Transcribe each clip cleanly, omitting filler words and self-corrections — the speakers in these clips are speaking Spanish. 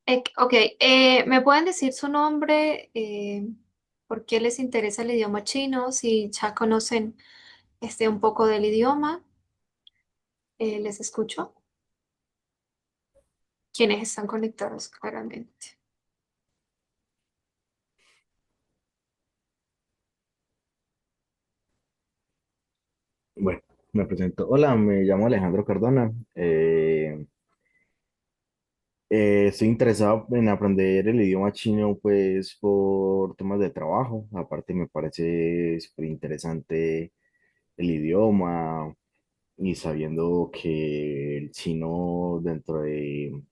Ok, ¿me pueden decir su nombre? ¿Por qué les interesa el idioma chino? Si ya conocen un poco del idioma, les escucho. ¿Quiénes están conectados claramente? Bueno, me presento. Hola, me llamo Alejandro Cardona. Estoy interesado en aprender el idioma chino, pues, por temas de trabajo. Aparte, me parece súper interesante el idioma y sabiendo que el chino dentro de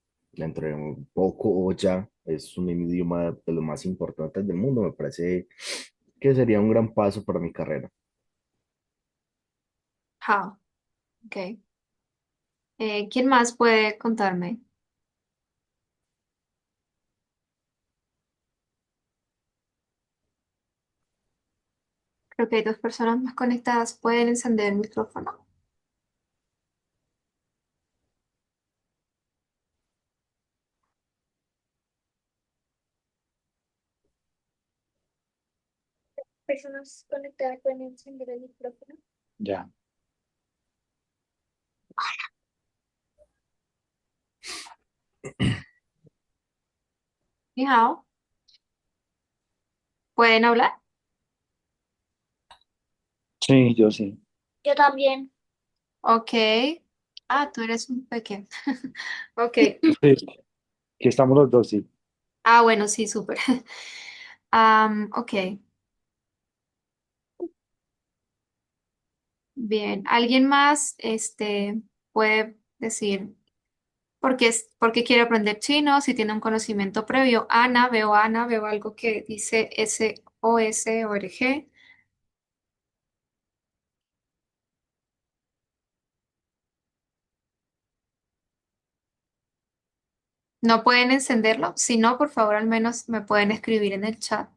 un poco o ya es un idioma de los más importantes del mundo, me parece que sería un gran paso para mi carrera. Ah, ok. ¿Quién más puede contarme? Creo que hay dos personas más conectadas. ¿Pueden encender el micrófono? Personas conectadas pueden encender el micrófono. Ya. Ni hao. ¿Pueden hablar? Sí, yo sí. Yo también. Ok. Ah, tú eres un pequeño. Ok. Sí, que estamos los dos, sí. Ah, bueno, sí, súper. Ok, bien. ¿Alguien más puede decir por qué quiere aprender chino? Si tiene un conocimiento previo. Ana, veo algo que dice SOSORG. ¿No pueden encenderlo? Si no, por favor, al menos me pueden escribir en el chat.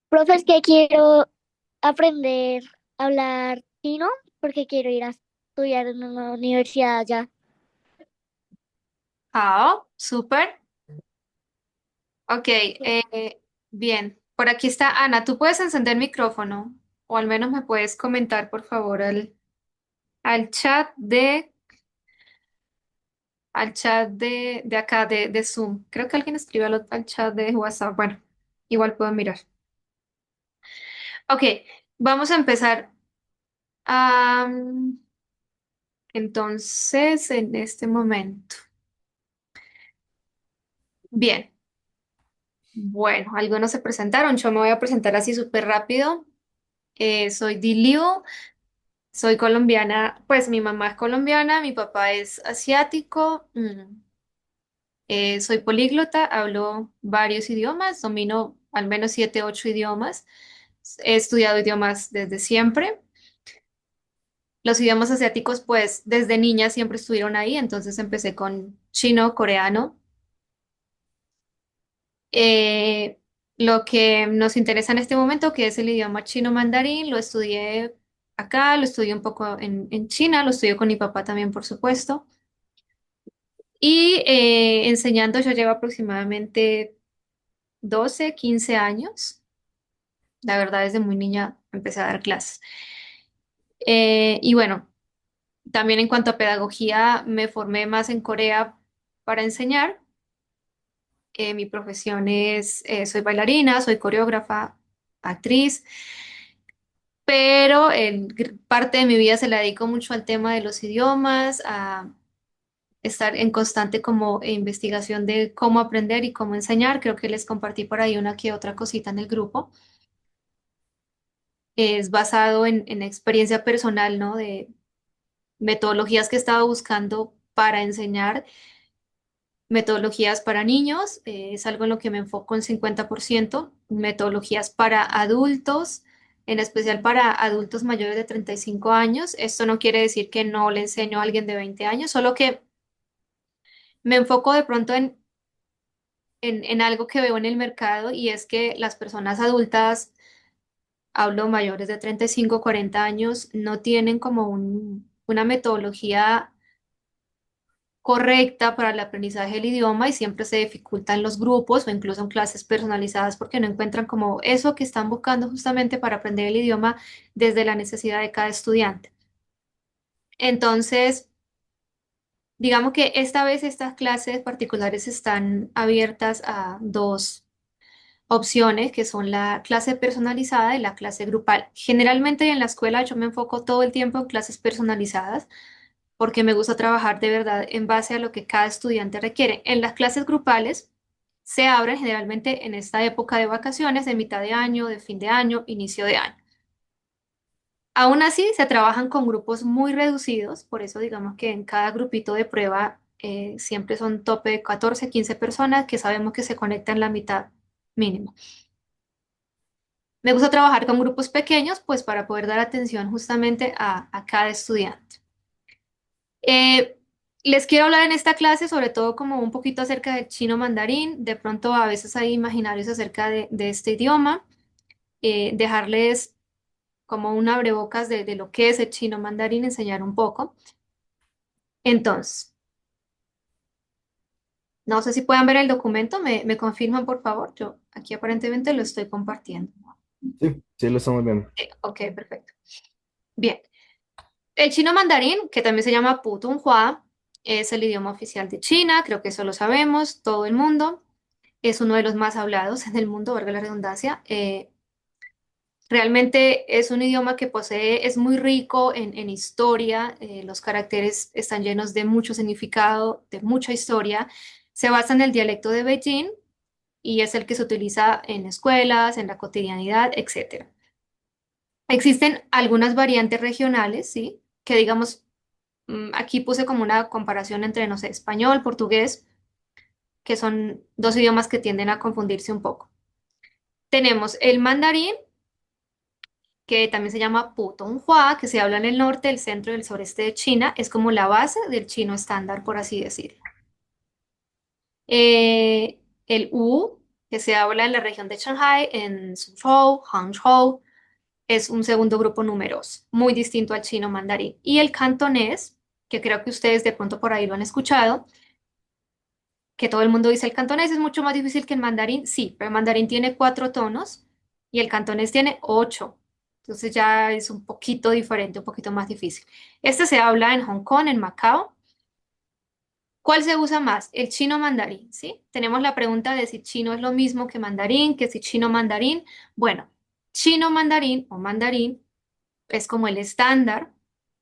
Profe, es que quiero aprender a hablar chino porque quiero ir a estudiar en una universidad allá. Ah, súper. Ok, bien. Por aquí está Ana. ¿Tú puedes encender el micrófono? O al menos me puedes comentar, por favor, al chat de acá de Zoom. Creo que alguien escribió al chat de WhatsApp. Bueno, igual puedo mirar. Ok, vamos a empezar. Am, entonces, en este momento. Bien. Bueno, algunos se presentaron. Yo me voy a presentar así súper rápido. Soy Diliu. Soy colombiana, pues mi mamá es colombiana, mi papá es asiático, soy políglota, hablo varios idiomas, domino al menos 7, 8 idiomas. He estudiado idiomas desde siempre. Los idiomas asiáticos, pues desde niña siempre estuvieron ahí, entonces empecé con chino, coreano. Eh, lo que nos interesa en este momento, que es el idioma chino mandarín, lo estudié acá, lo estudié un poco en China, lo estudié con mi papá también, por supuesto. Y enseñando yo llevo aproximadamente 12, 15 años. La verdad, desde muy niña empecé a dar clases. Y bueno, también en cuanto a pedagogía, me formé más en Corea para enseñar. Mi profesión es, soy bailarina, soy coreógrafa, actriz, pero parte de mi vida se la dedico mucho al tema de los idiomas, a estar en constante como investigación de cómo aprender y cómo enseñar. Creo que les compartí por ahí una que otra cosita en el grupo. Es basado en experiencia personal, ¿no? De metodologías que he estado buscando para enseñar, metodologías para niños, es algo en lo que me enfoco en 50%, metodologías para adultos. en especial para adultos mayores de 35 años. Esto no quiere decir que no le enseño a alguien de 20 años, solo que me enfoco de pronto en algo que veo en el mercado y es que las personas adultas, hablo mayores de 35 40 años, no tienen como una metodología correcta para el aprendizaje del idioma y siempre se dificultan los grupos o incluso en clases personalizadas porque no encuentran como eso que están buscando justamente para aprender el idioma desde la necesidad de cada estudiante. Entonces, digamos que esta vez estas clases particulares están abiertas a dos opciones, que son la clase personalizada y la clase grupal. Generalmente en la escuela yo me enfoco todo el tiempo en clases personalizadas porque me gusta trabajar de verdad en base a lo que cada estudiante requiere. En las clases grupales se abren generalmente en esta época de vacaciones, de mitad de año, de fin de año, inicio de año. Aún así, se trabajan con grupos muy reducidos, por eso digamos que en cada grupito de prueba siempre son tope de 14, 15 personas que sabemos que se conectan la mitad mínimo. Me gusta trabajar con grupos pequeños, pues para poder dar atención justamente a cada estudiante. Eh, Les quiero hablar en esta clase sobre todo como un poquito acerca del chino mandarín. De pronto a veces hay imaginarios acerca de este idioma. Dejarles como un abrebocas de lo que es el chino mandarín, enseñar un poco. Entonces, no sé si puedan ver el documento. Me confirman, por favor? Yo aquí aparentemente lo estoy compartiendo. Sí, sí, lo estamos viendo. Ok, perfecto. Bien. El chino mandarín, que también se llama Putonghua, es el idioma oficial de China, creo que eso lo sabemos, todo el mundo. Es uno de los más hablados en el mundo, valga la redundancia. Realmente es un idioma que posee, es muy rico en historia, los caracteres están llenos de mucho significado, de mucha historia. Se basa en el dialecto de Beijing y es el que se utiliza en escuelas, en la cotidianidad, etcétera. Existen algunas variantes regionales, ¿sí? Que digamos, aquí puse como una comparación entre, no sé, español, portugués, que son dos idiomas que tienden a confundirse un poco. Tenemos el mandarín, que también se llama Putonghua, que se habla en el norte, el centro y el sureste de China. Es como la base del chino estándar, por así decirlo. El Wu, que se habla en la región de Shanghai, en Suzhou, Hangzhou, es un segundo grupo numeroso, muy distinto al chino mandarín. Y el cantonés, que creo que ustedes de pronto por ahí lo han escuchado, que todo el mundo dice el cantonés es mucho más difícil que el mandarín, sí, pero el mandarín tiene 4 tonos y el cantonés tiene 8. Entonces ya es un poquito diferente, un poquito más difícil. Este se habla en Hong Kong, en Macao. ¿Cuál se usa más? El chino mandarín, ¿sí? Tenemos la pregunta de si chino es lo mismo que mandarín, que si chino mandarín. Bueno, chino mandarín o mandarín es como el estándar,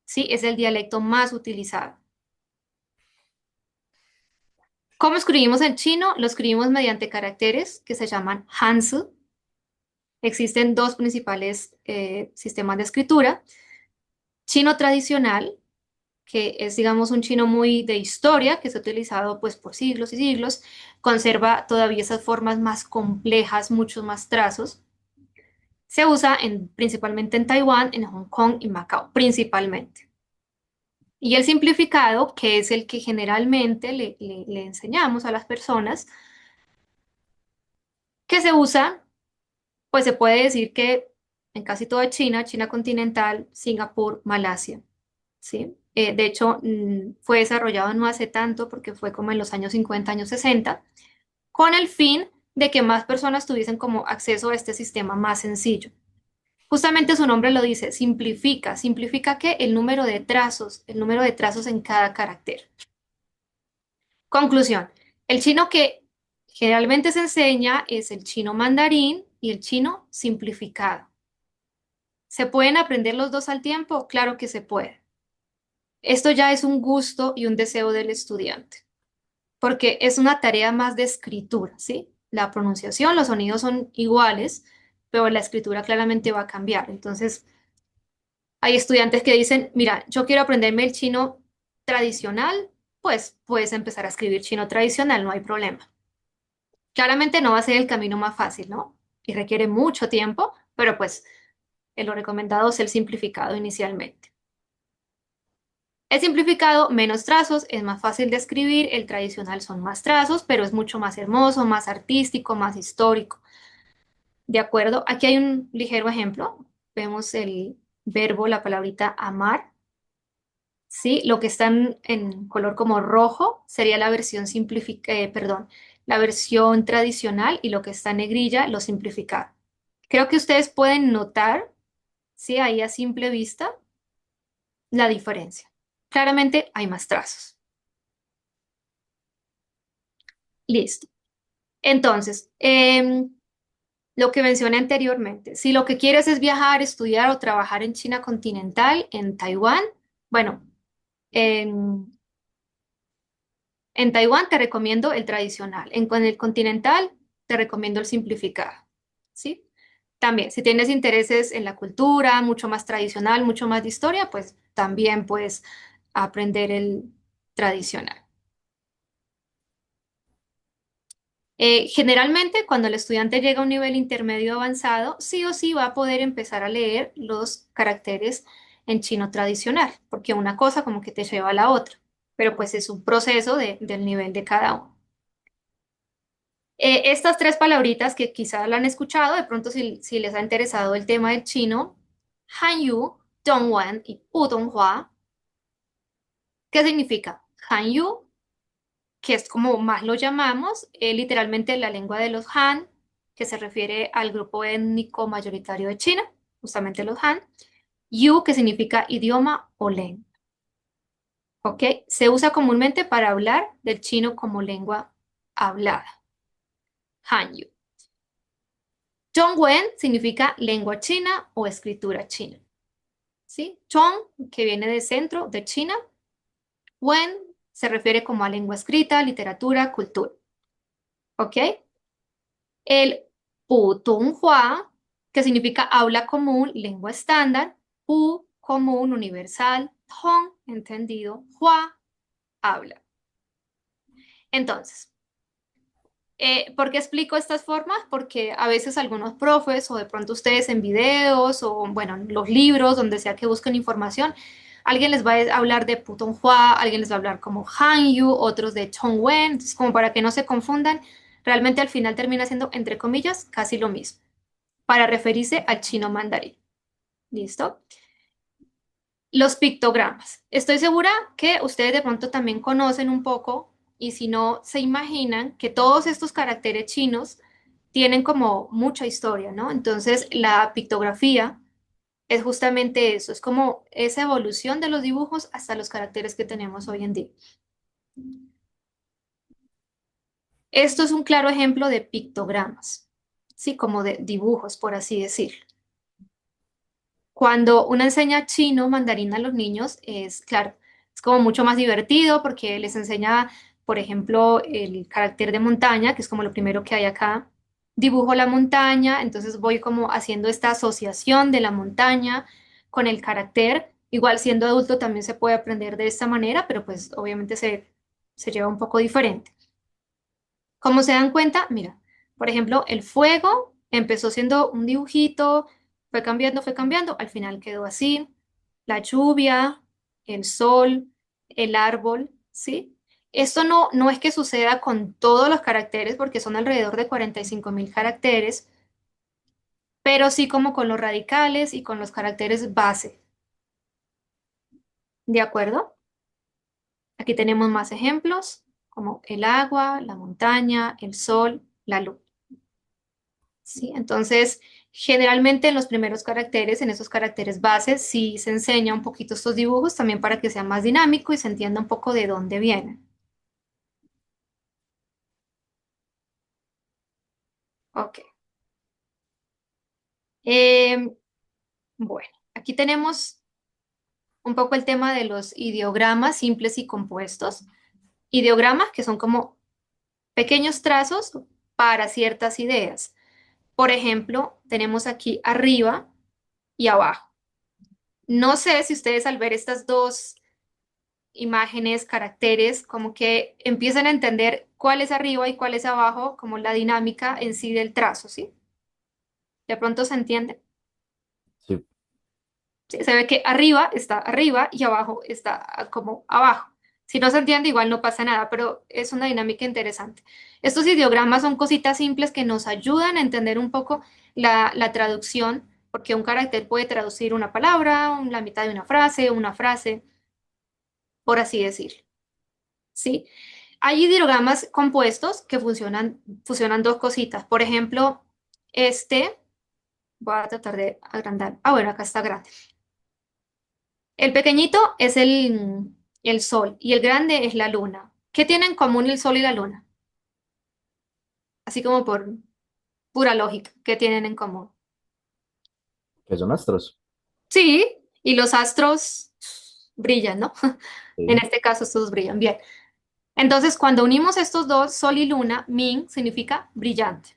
¿sí? Es el dialecto más utilizado. ¿Cómo escribimos el chino? Lo escribimos mediante caracteres que se llaman Hanzi. Existen dos principales sistemas de escritura. Chino tradicional, que es, digamos, un chino muy de historia, que se ha utilizado pues por siglos y siglos, conserva todavía esas formas más complejas, muchos más trazos. Se usa principalmente en Taiwán, en Hong Kong y Macao, principalmente. Y el simplificado, que es el que generalmente le enseñamos a las personas, que se usa, pues se puede decir que en casi toda China, China continental, Singapur, Malasia, ¿sí? De hecho, fue desarrollado no hace tanto, porque fue como en los años 50, años 60, con el fin de que más personas tuviesen como acceso a este sistema más sencillo. Justamente su nombre lo dice, simplifica. ¿Simplifica qué? El número de trazos en cada carácter. Conclusión, el chino que generalmente se enseña es el chino mandarín y el chino simplificado. ¿Se pueden aprender los dos al tiempo? Claro que se puede. Esto ya es un gusto y un deseo del estudiante, porque es una tarea más de escritura, ¿sí? La pronunciación, los sonidos son iguales, pero la escritura claramente va a cambiar. Entonces, hay estudiantes que dicen, mira, yo quiero aprenderme el chino tradicional, pues puedes empezar a escribir chino tradicional, no hay problema. Claramente no va a ser el camino más fácil, ¿no? Y requiere mucho tiempo, pero pues Lo recomendado es el simplificado inicialmente. El simplificado, menos trazos, es más fácil de escribir, el tradicional son más trazos, pero es mucho más hermoso, más artístico, más histórico. ¿De acuerdo? Aquí hay un ligero ejemplo. Vemos el verbo, la palabrita amar. ¿Sí? Lo que está en color como rojo sería la versión perdón, la versión tradicional y lo que está en negrilla, lo simplificado. Creo que ustedes pueden notar, ¿sí? Ahí a simple vista, la diferencia. Claramente hay más trazos. Listo. Entonces, lo que mencioné anteriormente, si lo que quieres es viajar, estudiar o trabajar en China continental, en Taiwán, bueno, en En Taiwán te recomiendo el tradicional. Con el continental te recomiendo el simplificado. ¿Sí? También, si tienes intereses en la cultura, mucho más tradicional, mucho más de historia, pues también puedes aprender el tradicional. Generalmente, cuando el estudiante llega a un nivel intermedio avanzado, sí o sí va a poder empezar a leer los caracteres en chino tradicional, porque una cosa como que te lleva a la otra, pero pues es un proceso del nivel de cada uno. Estas tres palabritas que quizás la han escuchado, de pronto si les ha interesado el tema del chino, Hanyu, Dongguan y Pudonghua, ¿qué significa? Hanyu, que es como más lo llamamos, literalmente la lengua de los Han, que se refiere al grupo étnico mayoritario de China, justamente los Han. Yu, que significa idioma o lengua. ¿Ok? Se usa comúnmente para hablar del chino como lengua hablada. Hanyu. Zhongwen significa lengua china o escritura china. ¿Sí? Zhong, que viene de centro, de China. Wen se refiere como a lengua escrita, literatura, cultura. ¿Ok? El Putonghua, que significa habla común, lengua estándar. Pu, común, universal. Tong, entendido. Hua, habla. Entonces, ¿por qué explico estas formas? Porque a veces algunos profes o de pronto ustedes en videos o bueno, en los libros, donde sea que busquen información, alguien les va a hablar de Putonghua, alguien les va a hablar como Hanyu, otros de Chongwen, entonces como para que no se confundan, realmente al final termina siendo, entre comillas, casi lo mismo, para referirse al chino mandarín. ¿Listo? Los pictogramas. Estoy segura que ustedes de pronto también conocen un poco y si no, se imaginan que todos estos caracteres chinos tienen como mucha historia, ¿no? Entonces, la pictografía es justamente eso, es como esa evolución de los dibujos hasta los caracteres que tenemos hoy en día. Esto es un claro ejemplo de pictogramas, sí, como de dibujos, por así decirlo. Cuando uno enseña chino mandarín a los niños, es claro, es como mucho más divertido porque les enseña, por ejemplo, el carácter de montaña, que es como lo primero que hay acá. Dibujo la montaña, entonces voy como haciendo esta asociación de la montaña con el carácter. Igual siendo adulto también se puede aprender de esta manera, pero pues obviamente se lleva un poco diferente. Como se dan cuenta, mira, por ejemplo, el fuego empezó siendo un dibujito, fue cambiando, al final quedó así. La lluvia, el sol, el árbol, ¿sí? Esto no es que suceda con todos los caracteres, porque son alrededor de 45.000 caracteres, pero sí como con los radicales y con los caracteres base. ¿De acuerdo? Aquí tenemos más ejemplos, como el agua, la montaña, el sol, la luz. ¿Sí? Entonces, generalmente en los primeros caracteres, en esos caracteres bases, sí se enseña un poquito estos dibujos también para que sea más dinámico y se entienda un poco de dónde vienen. Ok. Em, bueno, aquí tenemos un poco el tema de los ideogramas simples y compuestos. Ideogramas que son como pequeños trazos para ciertas ideas. Por ejemplo, tenemos aquí arriba y abajo. No sé si ustedes al ver estas dos imágenes, caracteres, como que empiezan a entender cuál es arriba y cuál es abajo, como la dinámica en sí del trazo, ¿sí? De pronto se entiende. Sí. ¿Sí? Se ve que arriba está arriba y abajo está como abajo. Si no se entiende, igual no pasa nada, pero es una dinámica interesante. Estos ideogramas son cositas simples que nos ayudan a entender un poco la traducción, porque un carácter puede traducir una palabra, la mitad de una frase, por así decirlo. ¿Sí? Hay ideogramas compuestos que fusionan dos cositas. Por ejemplo, este, voy a tratar de agrandar. Ah, bueno, acá está grande. El pequeñito es el sol y el grande es la luna. ¿Qué tienen en común el sol y la luna? Así como por pura lógica, ¿qué tienen en común? Que son astros. Sí, y los astros brillan, ¿no? En Sí. este caso, estos brillan bien. Entonces, cuando unimos estos dos, sol y luna, min significa brillante.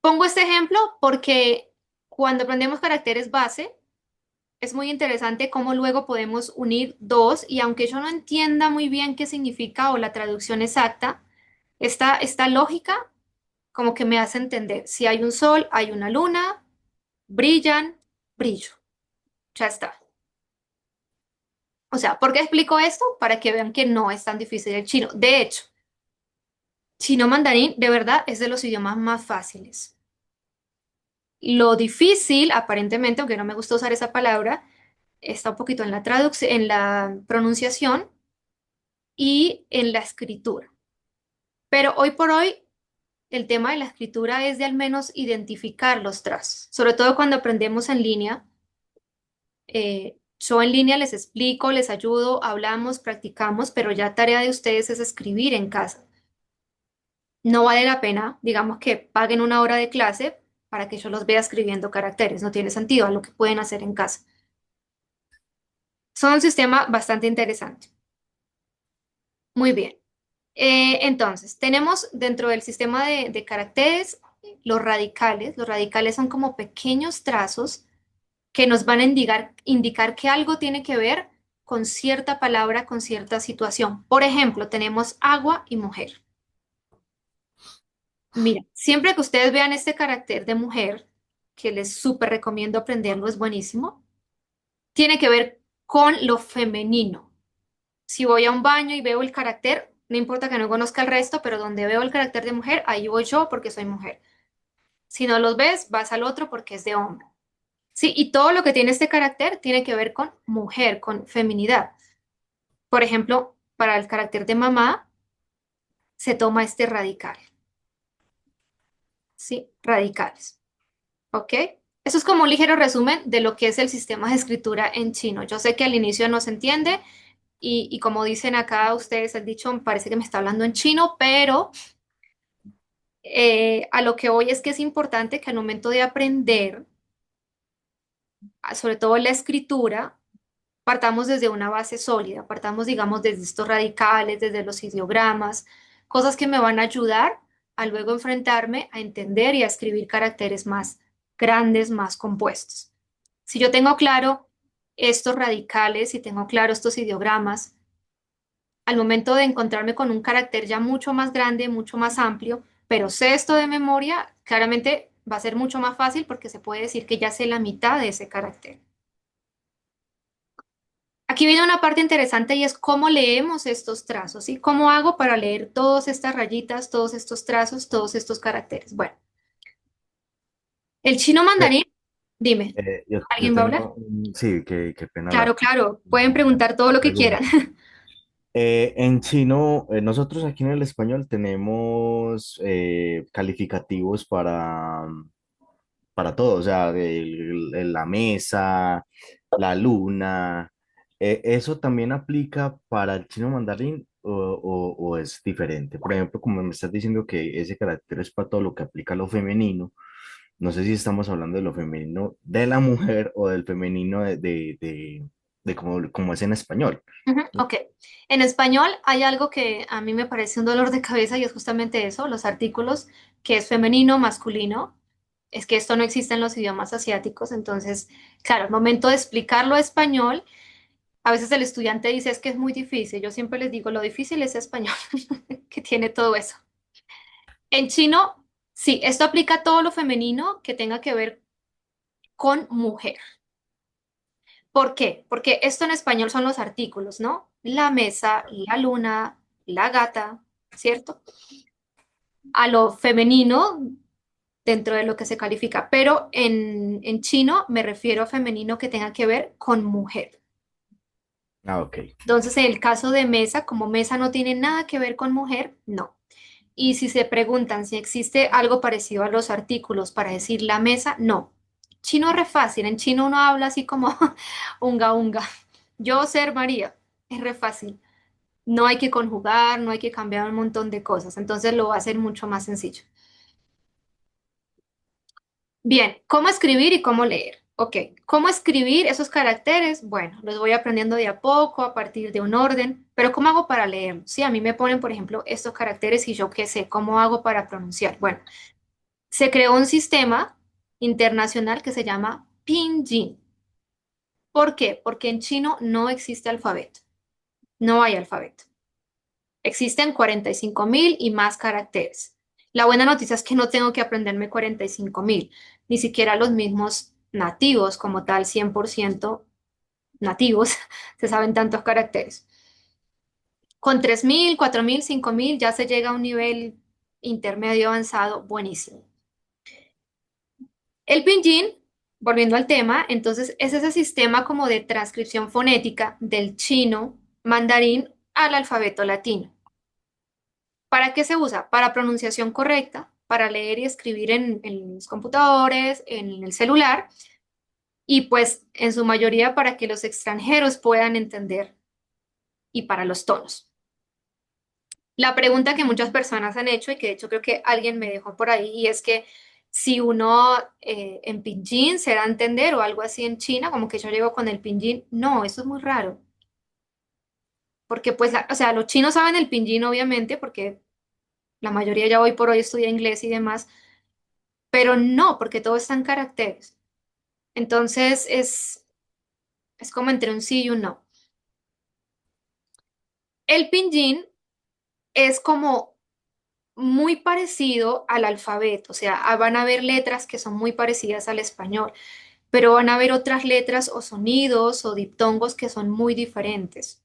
Pongo este ejemplo porque cuando aprendemos caracteres base, es muy interesante cómo luego podemos unir dos y aunque yo no entienda muy bien qué significa o la traducción exacta, esta lógica como que me hace entender. Si hay un sol, hay una luna, brillan, brillo. Ya está. O sea, ¿por qué explico esto? Para que vean que no es tan difícil el chino. De hecho, chino mandarín de verdad es de los idiomas más fáciles. Lo difícil, aparentemente, aunque no me gusta usar esa palabra, está un poquito en la traducción, en la pronunciación y en la escritura. Pero hoy por hoy el tema de la escritura es de al menos identificar los trazos, sobre todo cuando aprendemos en línea. Yo en línea les explico, les ayudo, hablamos, practicamos, pero ya tarea de ustedes es escribir en casa. No vale la pena, digamos que paguen una hora de clase para que yo los vea escribiendo caracteres, no tiene sentido a lo que pueden hacer en casa. Son un sistema bastante interesante. Muy bien. Entonces, tenemos dentro del sistema de caracteres los radicales. Los radicales son como pequeños trazos que nos van a indicar que algo tiene que ver con cierta palabra, con cierta situación. Por ejemplo, tenemos agua y mujer. Mira, siempre que ustedes vean este carácter de mujer, que les súper recomiendo aprenderlo, es buenísimo, tiene que ver con lo femenino. Si voy a un baño y veo el carácter, no importa que no conozca el resto, pero donde veo el carácter de mujer, ahí voy yo porque soy mujer. Si no los ves, vas al otro porque es de hombre. Sí, y todo lo que tiene este carácter tiene que ver con mujer, con feminidad. Por ejemplo, para el carácter de mamá se toma este radical, ¿sí? Radicales, ¿ok? Eso es como un ligero resumen de lo que es el sistema de escritura en chino. Yo sé que al inicio no se entiende y como dicen acá ustedes, el dicho parece que me está hablando en chino, pero a lo que voy es que es importante que al momento de aprender, sobre todo la escritura, partamos desde una base sólida, partamos, digamos, desde estos radicales, desde los ideogramas, cosas que me van a ayudar a luego enfrentarme a entender y a escribir caracteres más grandes, más compuestos. Si yo tengo claro estos radicales y tengo claro estos ideogramas, al momento de encontrarme con un carácter ya mucho más grande, mucho más amplio, pero sé esto de memoria, claramente va a ser mucho más fácil porque se puede decir que ya sé la mitad de ese carácter. Aquí viene una parte interesante y es cómo leemos estos trazos, ¿sí? ¿Cómo hago para leer todas estas rayitas, todos estos trazos, todos estos caracteres? Bueno, el chino Eh, mandarín, dime, yo ¿alguien va a hablar? tengo, sí, qué pena Claro, claro, pueden preguntar todo lo que quieran. pregunta. En chino, nosotros aquí en el español tenemos calificativos para todo, o sea, la mesa, la luna. ¿Eso también aplica para el chino mandarín o es diferente? Por ejemplo, como me estás diciendo que ese carácter es para todo lo que aplica a lo femenino, no sé si estamos hablando de lo femenino de la mujer o del femenino de como es en español. Ujú, ok, en español hay algo que a mí me parece un dolor de cabeza y es justamente eso, los artículos, que es femenino, masculino. Es que esto no existe en los idiomas asiáticos, entonces, claro, al momento de explicarlo a español, a veces el estudiante dice es que es muy difícil. Yo siempre les digo, lo difícil es español, que tiene todo eso. En chino, sí, esto aplica a todo lo femenino que tenga que ver. con mujer. ¿Por qué? Porque esto en español son los artículos, ¿no? La mesa, la luna, la gata, ¿cierto? A lo femenino dentro de lo que se califica, pero en chino me refiero a femenino que tenga que ver con mujer. Ah, ok. Entonces, en el caso de mesa, como mesa no tiene nada que ver con mujer, no. Y si se preguntan si existe algo parecido a los artículos para decir la mesa, no. Chino es re fácil, en chino uno habla así como unga unga. Yo ser María, es re fácil. No hay que conjugar, no hay que cambiar un montón de cosas, entonces lo va a hacer mucho más sencillo. Bien, ¿cómo escribir y cómo leer? Ok, ¿cómo escribir esos caracteres? Bueno, los voy aprendiendo de a poco, a partir de un orden, pero ¿cómo hago para leer? Si a mí me ponen, por ejemplo, estos caracteres y yo qué sé, ¿cómo hago para pronunciar? Bueno, se creó un sistema internacional que se llama Pinyin. ¿Por qué? Porque en chino no existe alfabeto, no hay alfabeto. Existen 45.000 y más caracteres. La buena noticia es que no tengo que aprenderme 45.000, ni siquiera los mismos nativos como tal, 100% nativos, se saben tantos caracteres. Con 3.000, 4.000, 5.000 ya se llega a un nivel intermedio avanzado buenísimo. El pinyin, volviendo al tema, entonces es ese sistema como de transcripción fonética del chino mandarín al alfabeto latino. ¿Para qué se usa? Para pronunciación correcta, para leer y escribir en los computadores, en el celular y pues en su mayoría para que los extranjeros puedan entender y para los tonos. La pregunta que muchas personas han hecho y que de hecho creo que alguien me dejó por ahí y es que si uno en pinyin se da a entender o algo así en China, como que yo llego con el pinyin, no, eso es muy raro. Porque pues, o sea, los chinos saben el pinyin obviamente porque la mayoría ya hoy por hoy estudia inglés y demás, pero no, porque todo está en caracteres. Entonces es como entre un sí y un no. El pinyin es como muy parecido al alfabeto, o sea, van a haber letras que son muy parecidas al español, pero van a haber otras letras o sonidos o diptongos que son muy diferentes.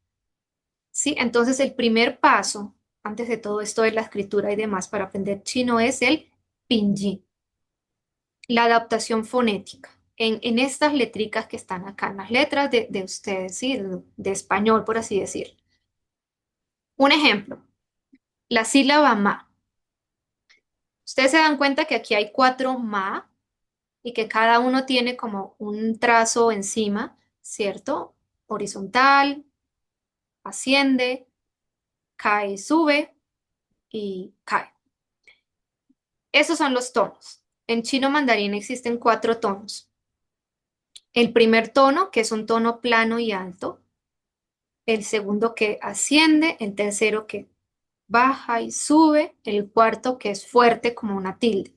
¿Sí? Entonces el primer paso, antes de todo esto de la escritura y demás para aprender chino, es el pinyin, la adaptación fonética. En estas letricas que están acá, en las letras de ustedes, ¿sí? De español, por así decir. Un ejemplo, la sílaba ma. Ustedes se dan cuenta que aquí hay cuatro ma y que cada uno tiene como un trazo encima, ¿cierto? Horizontal, asciende, cae, sube y cae. Esos son los tonos. En chino mandarín existen cuatro tonos. El primer tono, que es un tono plano y alto. El segundo que asciende. El tercero que baja y sube. El cuarto que es fuerte como una tilde.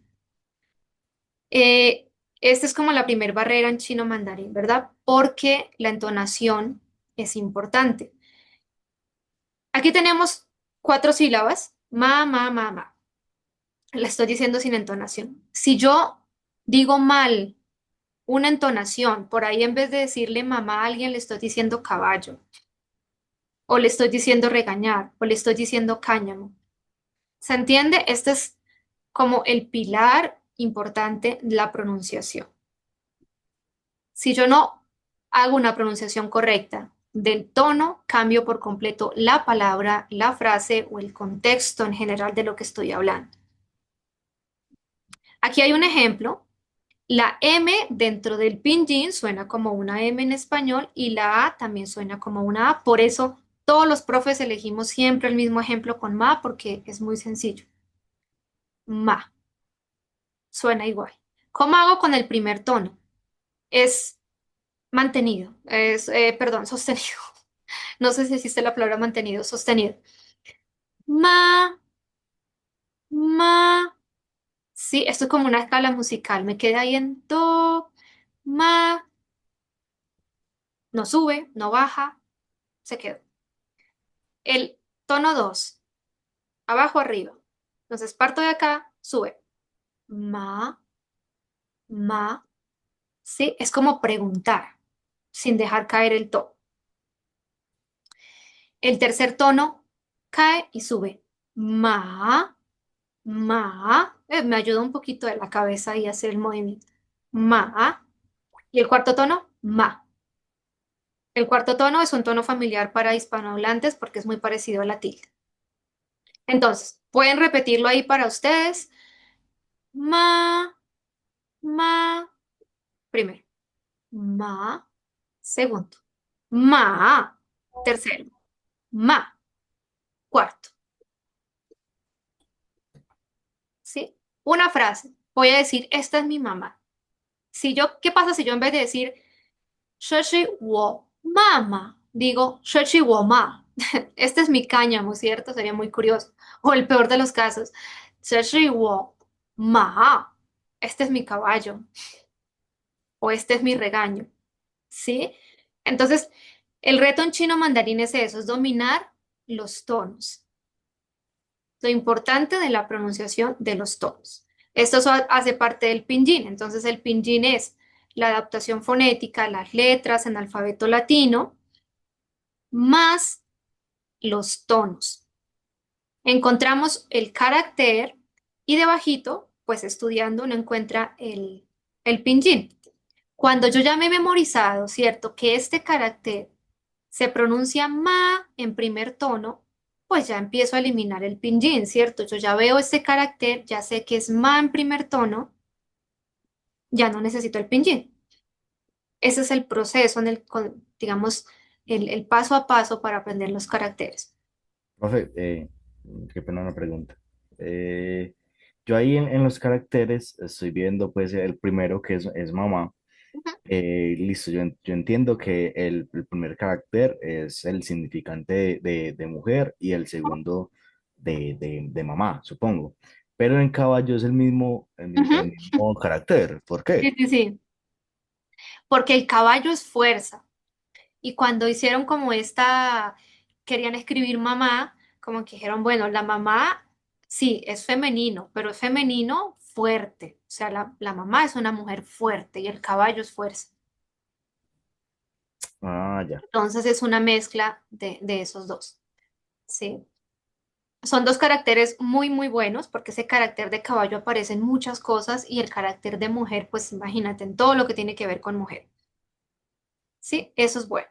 Eh, Esta es como la primer barrera en chino mandarín, ¿verdad? Porque la entonación es importante. Aquí tenemos cuatro sílabas. Ma. La estoy diciendo sin entonación. Si yo digo mal una entonación, por ahí en vez de decirle mamá a alguien le estoy diciendo caballo, o le estoy diciendo regañar, o le estoy diciendo cáñamo. ¿Se entiende? Este es como el pilar importante de la pronunciación. Si yo no hago una pronunciación correcta del tono, cambio por completo la palabra, la frase o el contexto en general de lo que estoy hablando. Aquí hay un ejemplo. La M dentro del pinyin suena como una M en español y la A también suena como una A. Por eso todos los profes elegimos siempre el mismo ejemplo con ma porque es muy sencillo. Ma, suena igual. ¿Cómo hago con el primer tono? Es mantenido, perdón, sostenido. No sé si existe la palabra mantenido, sostenido. Ma, ma. Sí, esto es como una escala musical. Me quedé ahí en do, ma. No sube, no baja, se quedó. El tono 2 abajo, arriba. Entonces parto de acá, sube. Ma, ma. ¿sí? Es como preguntar, sin dejar caer el tono. El tercer tono cae y sube. Ma, ma. Me ayuda un poquito de la cabeza y hacer el movimiento. Ma. Y el cuarto tono, ma. El cuarto tono es un tono familiar para hispanohablantes porque es muy parecido a la tilde. Entonces, pueden repetirlo ahí para ustedes. Ma, ma, primero. Ma, segundo. Ma, tercero. Ma, cuarto. ¿Sí? Una frase. Voy a decir, esta es mi mamá. Si yo, ¿qué pasa si yo en vez de decir, 这是我妈妈, digo, 这是我妈? Este es mi cáñamo, ¿cierto? Sería muy curioso. O el peor de los casos, 这是我马, este es mi caballo, o este es mi regaño, ¿sí? Entonces, el reto en chino mandarín es eso, es dominar los tonos. Lo importante de la pronunciación de los tonos. Hace parte del pinyin, entonces el pinyin es la adaptación fonética, las letras en alfabeto latino, más los tonos. Encontramos el carácter y debajito, pues estudiando uno encuentra el pinyin. Cuando yo ya me he memorizado, ¿cierto? Que este carácter se pronuncia ma en primer tono, pues ya empiezo a eliminar el pinyin, ¿cierto? Yo ya veo este carácter, ya sé que es ma en primer tono, ya no necesito el pinyin. Ese es el proceso digamos, el paso a paso para aprender los caracteres. Profe, qué pena una pregunta. Yo ahí en los caracteres estoy viendo pues el primero que es mamá. Ujú, Listo, yo entiendo que el primer carácter es el significante de mujer y el segundo de mamá, supongo. Pero en caballo es ujú. el mismo carácter. ¿Por qué? Sí, sí, sí. Porque el caballo es fuerza. Y cuando hicieron como querían escribir mamá, como que dijeron, bueno, la mamá sí, es femenino, pero es femenino fuerte. O sea, la mamá es una mujer fuerte y el caballo es fuerza. Ah, ya. Entonces es una mezcla de esos dos. Sí. Son dos caracteres muy, muy buenos porque ese carácter de caballo aparece en muchas cosas y el carácter de mujer, pues imagínate, en todo lo que tiene que ver con mujer. Sí, eso es bueno.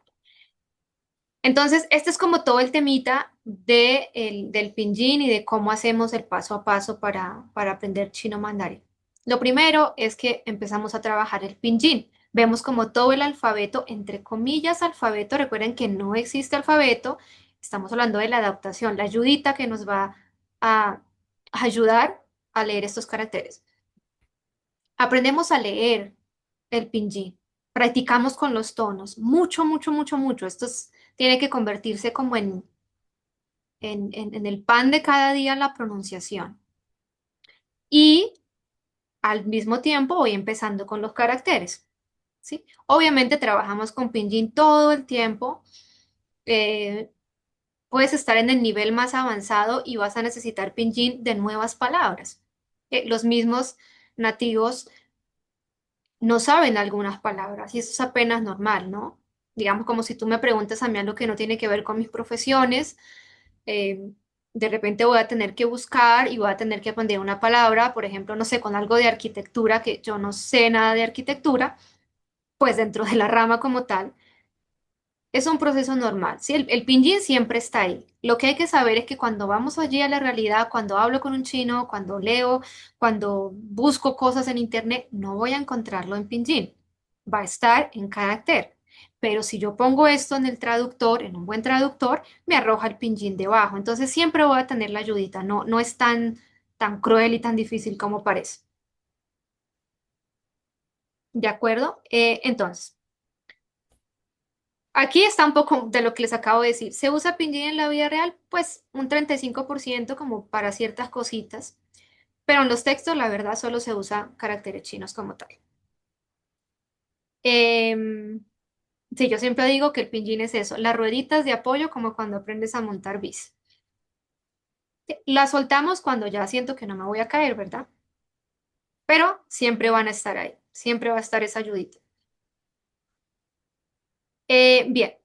Entonces, este es como todo el temita del pinyin y de cómo hacemos el paso a paso para aprender chino mandarín. Lo primero es que empezamos a trabajar el pinyin. Vemos como todo el alfabeto, entre comillas, alfabeto. Recuerden que no existe alfabeto. Estamos hablando de la adaptación, la ayudita que nos va a ayudar a leer estos caracteres. Aprendemos a leer el pinyin. Practicamos con los tonos. Mucho, mucho, mucho, mucho. Tiene que convertirse como en el pan de cada día la pronunciación. Y al mismo tiempo voy empezando con los caracteres. ¿Sí? Obviamente trabajamos con pinyin todo el tiempo. Eh, Puedes estar en el nivel más avanzado y vas a necesitar pinyin de nuevas palabras. Los mismos nativos no saben algunas palabras y eso es apenas normal, ¿no? Digamos como si tú me preguntas a mí algo que no tiene que ver con mis profesiones, eh, de repente voy a tener que buscar y voy a tener que aprender una palabra, por ejemplo, no sé, con algo de arquitectura, que yo no sé nada de arquitectura, pues dentro de la rama como tal, es un proceso normal, ¿sí? El pinyin siempre está ahí. Lo que hay que saber es que cuando vamos allí a la realidad, cuando hablo con un chino, cuando leo, cuando busco cosas en internet, no voy a encontrarlo en pinyin. Va a estar en carácter. Pero si yo pongo esto en el traductor, en un buen traductor, me arroja el pinyin debajo. Entonces siempre voy a tener la ayudita. No, no es tan cruel y tan difícil como parece. ¿De acuerdo? Entonces. Aquí está un poco de lo que les acabo de decir. ¿Se usa Pinyin en la vida real? Pues un 35% como para ciertas cositas, pero en los textos la verdad solo se usa caracteres chinos como tal. Sí, yo siempre digo que el Pinyin es eso, las rueditas de apoyo como cuando aprendes a montar bici. Las soltamos cuando ya siento que no me voy a caer, ¿verdad? Pero siempre van a estar ahí, siempre va a estar esa ayudita. Bien,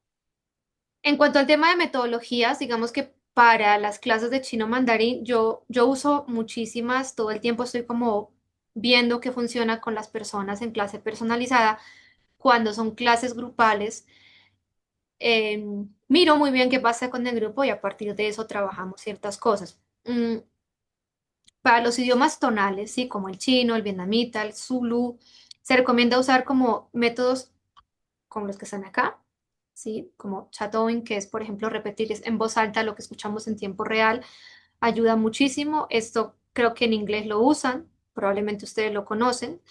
en cuanto al tema de metodologías, digamos que para las clases de chino mandarín yo uso muchísimas, todo el tiempo estoy como viendo qué funciona con las personas en clase personalizada. Cuando son clases grupales, miro muy bien qué pasa con el grupo y a partir de eso trabajamos ciertas cosas. Para los idiomas tonales, ¿sí? Como el chino, el vietnamita, el zulú, se recomienda usar como métodos como los que están acá, ¿sí? Como shadowing, que es, por ejemplo, repetir en voz alta lo que escuchamos en tiempo real, ayuda muchísimo. Esto creo que en inglés lo usan, probablemente ustedes lo conocen.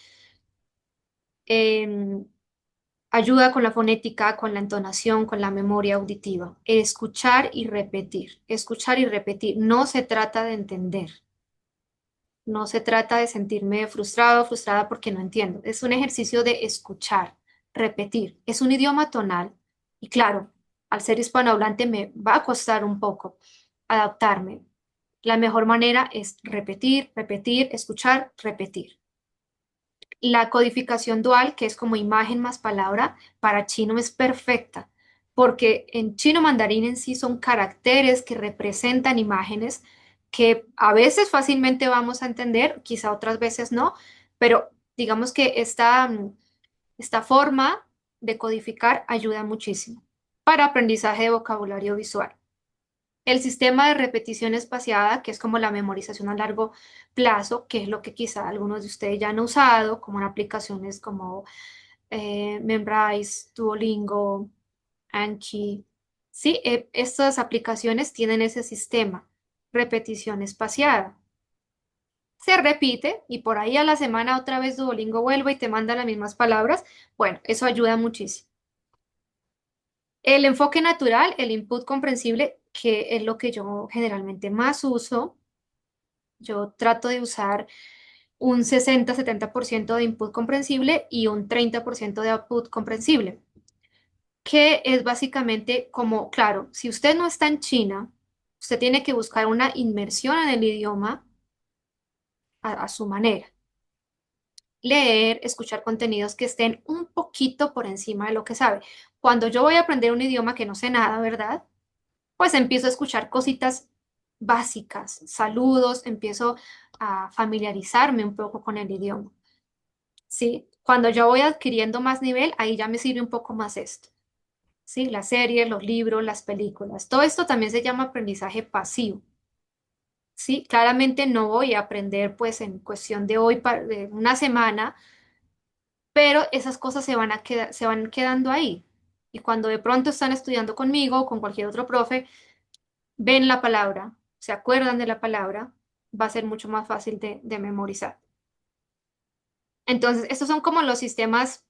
Em, Ayuda con la fonética, con la entonación, con la memoria auditiva. Escuchar y repetir, escuchar y repetir. No se trata de entender. No se trata de sentirme frustrado o frustrada porque no entiendo. Es un ejercicio de escuchar, repetir. Es un idioma tonal y claro, al ser hispanohablante me va a costar un poco adaptarme. La mejor manera es repetir, repetir, escuchar, repetir. La codificación dual, que es como imagen más palabra, para chino es perfecta, porque en chino mandarín en sí son caracteres que representan imágenes que a veces fácilmente vamos a entender, quizá otras veces no, pero digamos que esta forma de codificar ayuda muchísimo para aprendizaje de vocabulario visual. El sistema de repetición espaciada, que es como la memorización a largo plazo, que es lo que quizá algunos de ustedes ya han usado, como en aplicaciones como Memrise, Duolingo, Anki. Sí, estas aplicaciones tienen ese sistema, repetición espaciada. Se repite y por ahí a la semana otra vez Duolingo vuelve y te manda las mismas palabras. Bueno, eso ayuda muchísimo. El enfoque natural, el input comprensible, que es lo que yo generalmente más uso. Yo trato de usar un 60-70% de input comprensible y un 30% de output comprensible, que es básicamente como, claro, si usted no está en China, usted tiene que buscar una inmersión en el idioma a su manera. Leer, escuchar contenidos que estén un poquito por encima de lo que sabe. Cuando yo voy a aprender un idioma que no sé nada, ¿verdad? Pues empiezo a escuchar cositas básicas, saludos, empiezo a familiarizarme un poco con el idioma, ¿sí? Cuando yo voy adquiriendo más nivel, ahí ya me sirve un poco más esto, ¿sí? Las series, los libros, las películas. Todo esto también se llama aprendizaje pasivo, ¿sí? Claramente no voy a aprender pues en cuestión de hoy, de una semana, pero esas cosas se van quedando ahí. Y cuando de pronto están estudiando conmigo o con cualquier otro profe, ven la palabra, se acuerdan de la palabra, va a ser mucho más fácil de memorizar. Entonces, estos son como los sistemas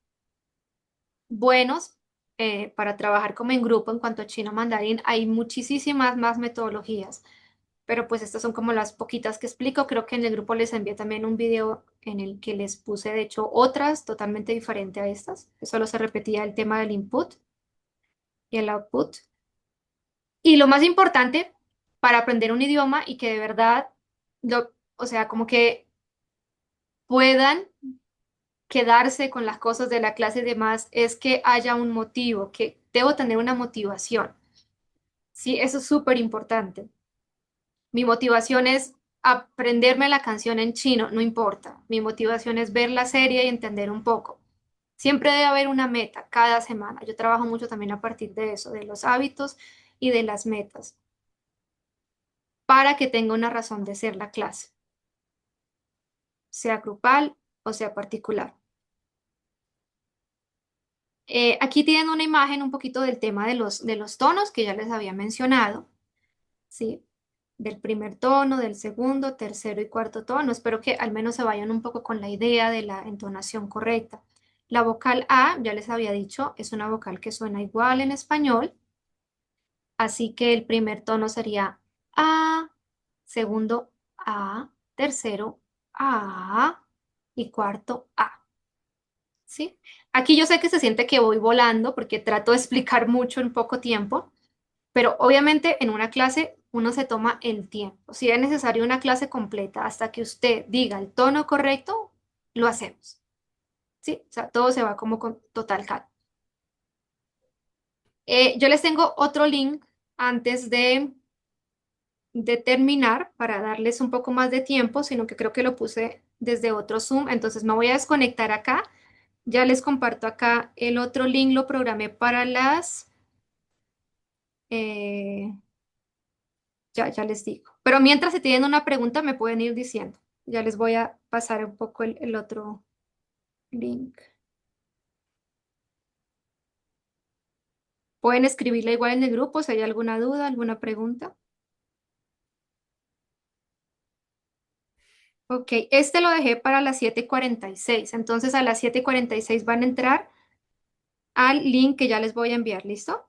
buenos para trabajar como en grupo en cuanto a chino mandarín. Hay muchísimas más metodologías, pero pues estas son como las poquitas que explico. Creo que en el grupo les envié también un video en el que les puse, de hecho, otras totalmente diferentes a estas, que solo se repetía el tema del input y el output. Y lo más importante para aprender un idioma y que de verdad, o sea, como que puedan quedarse con las cosas de la clase y demás, es que haya un motivo, que debo tener una motivación. Sí, eso es súper importante. Mi motivación es aprenderme la canción en chino, no importa. Mi motivación es ver la serie y entender un poco. Siempre debe haber una meta cada semana. Yo trabajo mucho también a partir de eso, de los hábitos y de las metas, para que tenga una razón de ser la clase, sea grupal o sea particular. Aquí tienen una imagen un poquito del tema de los tonos que ya les había mencionado, ¿sí? Del primer tono, del segundo, tercero y cuarto tono. Espero que al menos se vayan un poco con la idea de la entonación correcta. La vocal A, ya les había dicho, es una vocal que suena igual en español, así que el primer tono sería A, segundo A, tercero A y cuarto A. ¿Sí? Aquí yo sé que se siente que voy volando porque trato de explicar mucho en poco tiempo, pero obviamente en una clase uno se toma el tiempo. Si es necesario una clase completa hasta que usted diga el tono correcto, lo hacemos. ¿Sí? O sea, todo se va como con total calma. Yo les tengo otro link antes de terminar para darles un poco más de tiempo, sino que creo que lo puse desde otro Zoom. Entonces me voy a desconectar acá. Ya les comparto acá el otro link, lo programé para eh, ya les digo. Pero mientras se tienen una pregunta, me pueden ir diciendo. Ya les voy a pasar un poco el otro link. Pueden escribirla igual en el grupo si hay alguna duda, alguna pregunta. Ok, este lo dejé para las 7:46. Entonces a las 7:46 van a entrar al link que ya les voy a enviar. ¿Listo?